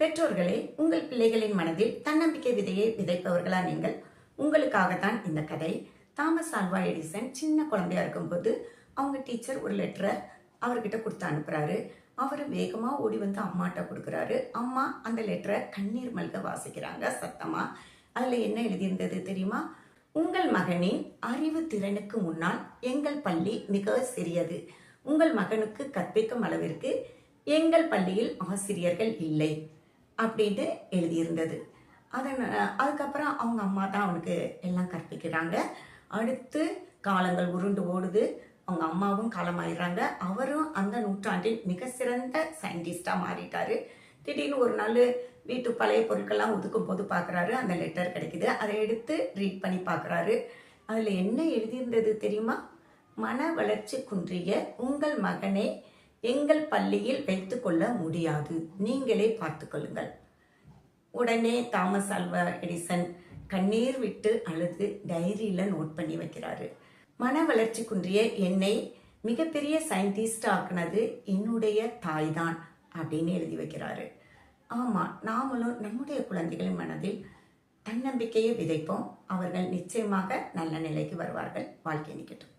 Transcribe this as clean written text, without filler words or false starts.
பெற்றோர்களே, உங்கள் பிள்ளைகளின் மனதில் தன்னம்பிக்கை விதையை விதைப்பவர்களா நீங்கள்? உங்களுக்காகத்தான் இந்த கதை. தாமஸ் ஆல்வா எடிசன் சின்ன குழந்தையா இருக்கும்போது அவங்க டீச்சர் ஒரு லெட்டரை அவர்கிட்ட கொடுத்து அனுப்புறாரு. அவர் வேகமா ஓடி வந்து அம்மாட்ட கொடுக்குறாரு. அம்மா அந்த லெட்டரை கண்ணீர் மல்க வாசிக்கிறாங்க சத்தமா. அதுல என்ன எழுதியிருந்தது தெரியுமா? உங்கள் மகனின் அறிவு திறனுக்கு முன்னால் எங்கள் பள்ளி மிக சிறியது. உங்கள் மகனுக்கு கற்பிக்கும் அளவிற்கு எங்கள் பள்ளியில் ஆசிரியர்கள் இல்லை அப்படின்னு எழுதியிருந்தது. அதுக்கப்புறம் அவங்க அம்மா தான் அவனுக்கு எல்லாம் கற்பிக்கிறாங்க. அடுத்து காலங்கள் உருண்டு ஓடுது. அவங்க அம்மாவும் காலமாயிடுறாங்க. அவரும் அந்த நூற்றாண்டில் மிக சிறந்த சயின்டிஸ்டா மாறிட்டாரு. திடீர்னு ஒரு நாள் வீட்டு பழைய பொருட்கள்லாம் ஒதுக்கும் போது பார்க்குறாரு, அந்த லெட்டர் கிடைக்குது. அதை எடுத்து ரீட் பண்ணி பார்க்குறாரு. அதில் என்ன எழுதியிருந்தது தெரியுமா? மன வளர்ச்சி குன்றிய உங்கள் மகனை எங்கள் பள்ளியில் வைத்துக்கொள்ள முடியாது, நீங்களே பார்த்துக்கொள்ளுங்கள். உடனே தாமஸ் ஆல்வா எடிசன் கண்ணீர் விட்டு அழுது டைரியில நோட் பண்ணி வைக்கிறாரு. மன வளர்ச்சி குன்றிய என்னை மிகப்பெரிய சயின்டிஸ்ட் ஆக்குனது என்னுடைய தாய் தான் அப்படின்னு எழுதி வைக்கிறாரு. ஆமா, நாமளும் நம்முடைய குழந்தைகளின் மனதில் தன்னம்பிக்கையை விதைப்போம். அவர்கள் நிச்சயமாக நல்ல நிலைக்கு வருவார்கள். வாழ்க்கை நிக்கட்டும்.